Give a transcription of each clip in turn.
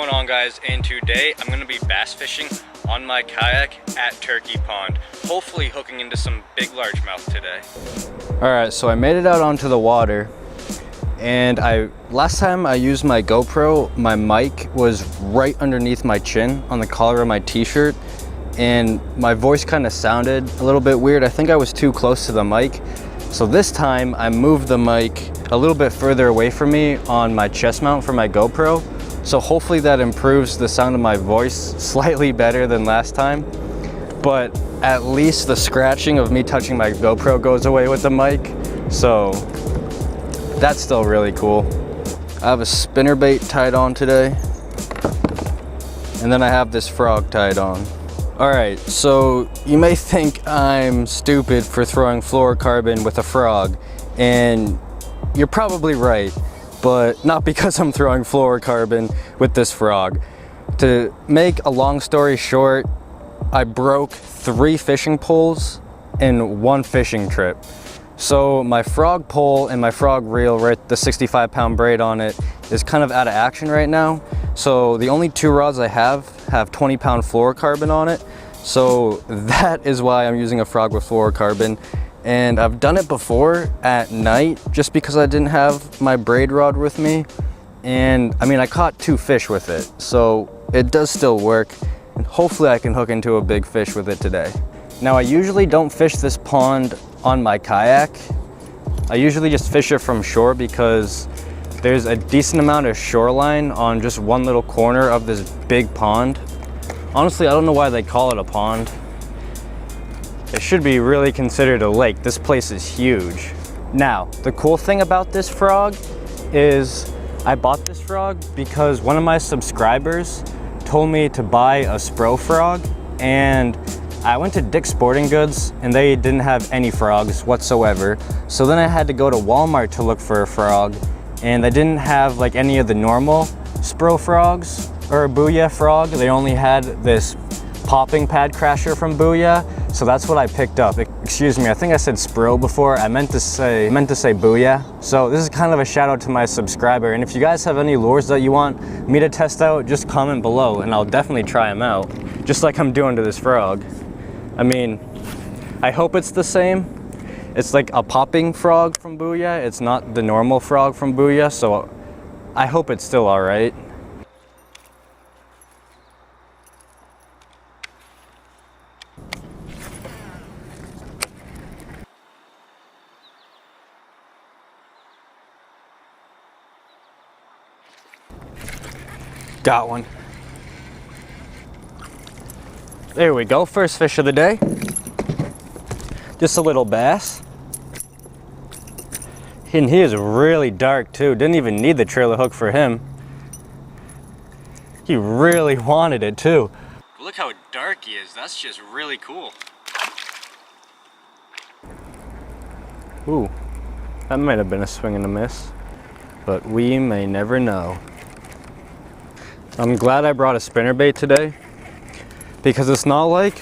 going on, guys? And today I'm gonna be bass fishing on my kayak at Turkey Pond, hopefully hooking into some big largemouth today. All right, so I made it out onto the water, and last time I used my GoPro, my mic was right underneath my chin on the collar of my t-shirt, and my voice kind of sounded a little bit weird. I think I was too close to the mic. So this time I moved the mic a little bit further away from me on my chest mount for my GoPro. So hopefully that improves the sound of my voice slightly better than last time. But at least the scratching of me touching my GoPro goes away with the mic. So that's still really cool. I have a spinnerbait tied on today. And then I have this frog tied on. All right, so you may think I'm stupid for throwing fluorocarbon with a frog, and you're probably right, but not because I'm throwing fluorocarbon with this frog. To make a long story short, I broke 3 fishing poles in 1 fishing trip. So my frog pole and my frog reel, right, the 65-pound braid on it, is kind of out of action right now. So the only 2 rods I have 20-pound fluorocarbon on it. So that is why I'm using a frog with fluorocarbon. And I've done it before at night just because I didn't have my braid rod with me. And I mean, I caught 2 fish with it. So it does still work. And hopefully I can hook into a big fish with it today. Now, I usually don't fish this pond on my kayak. I usually just fish it from shore because there's a decent amount of shoreline on just one little corner of this big pond. Honestly, I don't know why they call it a pond. It should be really considered a lake. This place is huge. Now, the cool thing about this frog is I bought this frog because one of my subscribers told me to buy a Spro frog, and I went to Dick's Sporting Goods and they didn't have any frogs whatsoever. So then I had to go to Walmart to look for a frog, and they didn't have like any of the normal Spro frogs or a Booyah frog. They only had this popping pad crasher from Booyah. So that's what I picked up. Excuse me, I think I said Spro before. I meant to say Booyah. So this is kind of a shout out to my subscriber. And if you guys have any lures that you want me to test out, just comment below and I'll definitely try them out. Just like I'm doing to this frog. I mean, I hope it's the same. It's like a popping frog from Booyah. It's not the normal frog from Booyah, so I hope it's still all right. Got one. There we go, first fish of the day. Just a little bass. And he is really dark too. Didn't even need the trailer hook for him. He really wanted it too. Look how dark he is. That's just really cool. Ooh, that might have been a swing and a miss, but we may never know. I'm glad I brought a spinnerbait today, because it's not like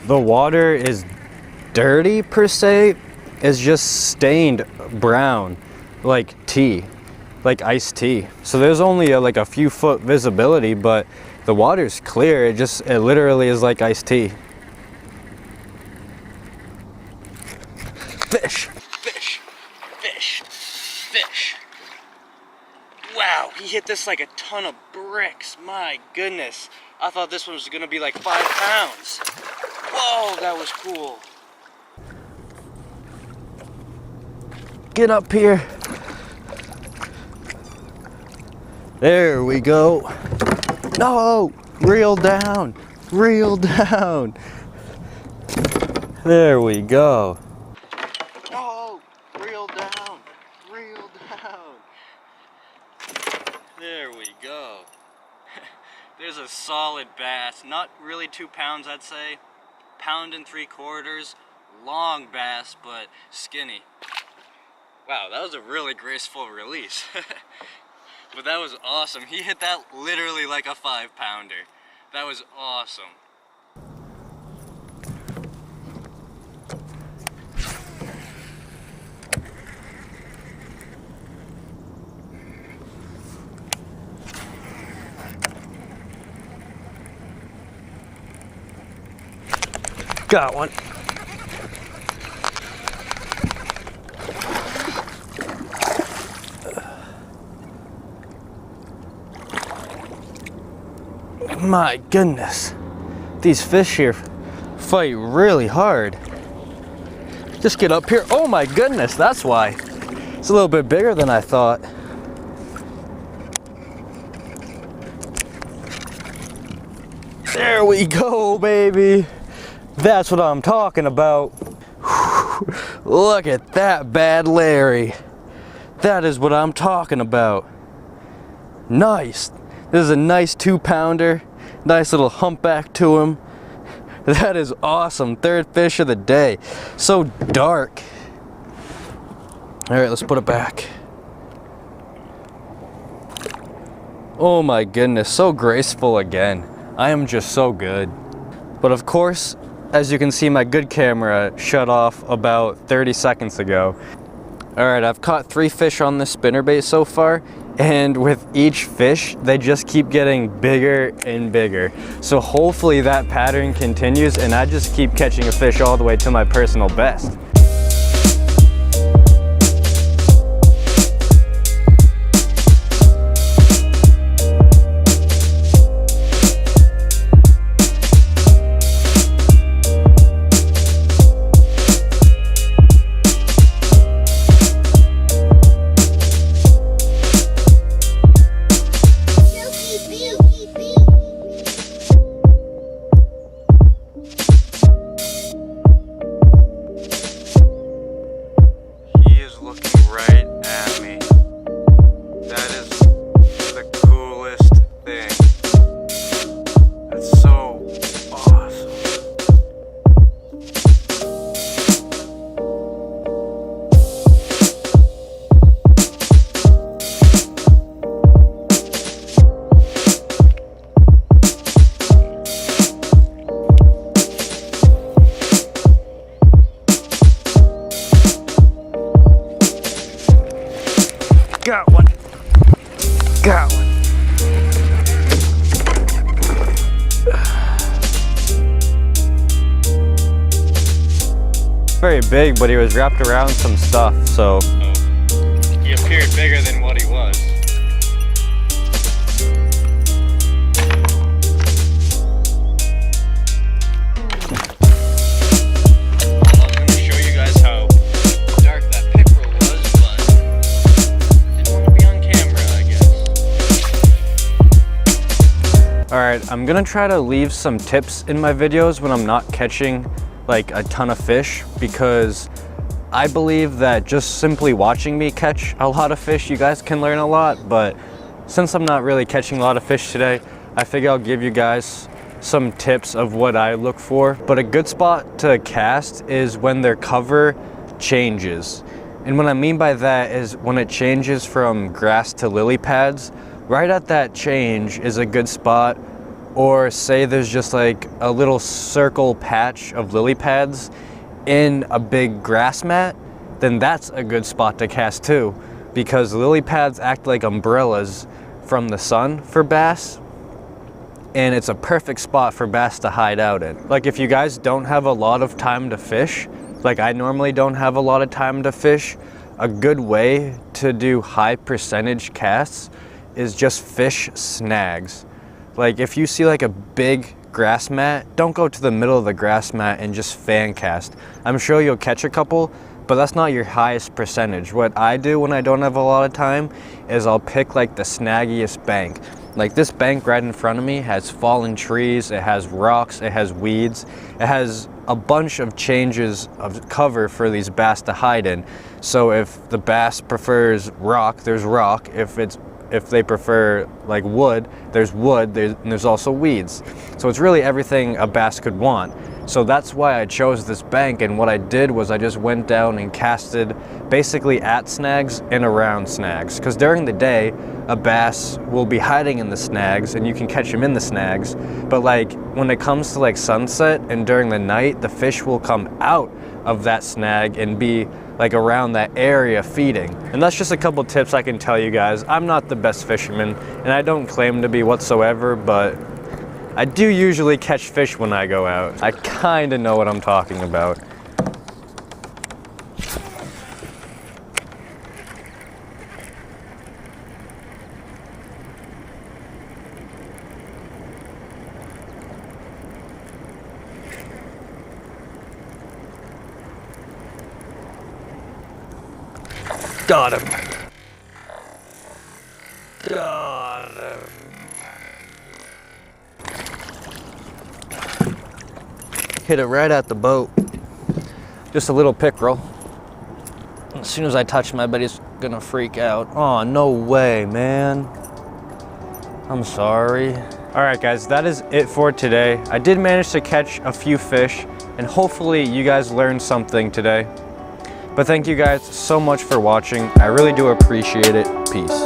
the water is dirty per se. It's just stained brown, like tea, like iced tea. So there's only like a few foot visibility, but the water's clear. It literally is like iced tea. Fish, fish, fish, fish. Wow, he hit this like a ton of bricks. My goodness. I thought this one was gonna be like 5 pounds. Whoa, that was cool. Get up here. There we go. No, reel down, reel down. There we go. No, reel down, reel down. There we go. There's a solid bass, not really 2 pounds, I'd say. 1 3/4 pounds, long bass, but skinny. Wow, that was a really graceful release. But that was awesome. He hit that literally like a 5-pounder. That was awesome. Got one. My goodness, these fish here fight really hard. Just get up here. Oh my goodness, that's why. It's a little bit bigger than I thought. There we go, baby. That's what I'm talking about. Look at that bad Larry. That is what I'm talking about. Nice. This is a nice 2-pounder. Nice little humpback to him. That is awesome. Third fish of the day. So dark. All right, let's put it back. Oh my goodness, so graceful again. I am just so good. But of course, as you can see, my good camera shut off about 30 seconds ago. All right, I've caught 3 fish on this spinnerbait so far, and with each fish, they just keep getting bigger and bigger. So hopefully that pattern continues and I just keep catching a fish all the way to my personal best. Got one. Got one. Very big, but he was wrapped around some stuff, so. He appeared bigger than what he was. Alright, I'm gonna try to leave some tips in my videos when I'm not catching like a ton of fish, because I believe that just simply watching me catch a lot of fish, you guys can learn a lot. But since I'm not really catching a lot of fish today, I figure I'll give you guys some tips of what I look for. But a good spot to cast is when their cover changes. And what I mean by that is when it changes from grass to lily pads. Right at that change is a good spot, or say there's just like a little circle patch of lily pads in a big grass mat, then that's a good spot to cast too, because lily pads act like umbrellas from the sun for bass, and it's a perfect spot for bass to hide out in. Like if you guys don't have a lot of time to fish, like I normally don't have a lot of time to fish, a good way to do high percentage casts is just fish snags. Like if you see like a big grass mat, don't go to the middle of the grass mat and just fan cast. I'm sure you'll catch a couple, but that's not your highest percentage. What I do when I don't have a lot of time is I'll pick like the snaggiest bank. Like this bank right in front of me has fallen trees, it has rocks, it has weeds, it has a bunch of changes of cover for these bass to hide in. So if the bass prefers rock, there's rock. If they prefer like wood, there's wood, and there's also weeds. So it's really everything a bass could want. So that's why I chose this bank, and what I did was I just went down and casted basically at snags and around snags. Because during the day, a bass will be hiding in the snags and you can catch him in the snags. But like when it comes to like sunset and during the night, the fish will come out of that snag and be like around that area feeding. And that's just a couple tips I can tell you guys. I'm not the best fisherman and I don't claim to be whatsoever, but I do usually catch fish when I go out. I kinda know what I'm talking about. Got him. Got him. Hit it right at the boat. Just a little pickerel. As soon as I touch him, I bet he's gonna freak out. Oh, no way, man. I'm sorry. All right, guys, that is it for today. I did manage to catch a few fish, and hopefully you guys learned something today. But thank you guys so much for watching. I really do appreciate it. Peace.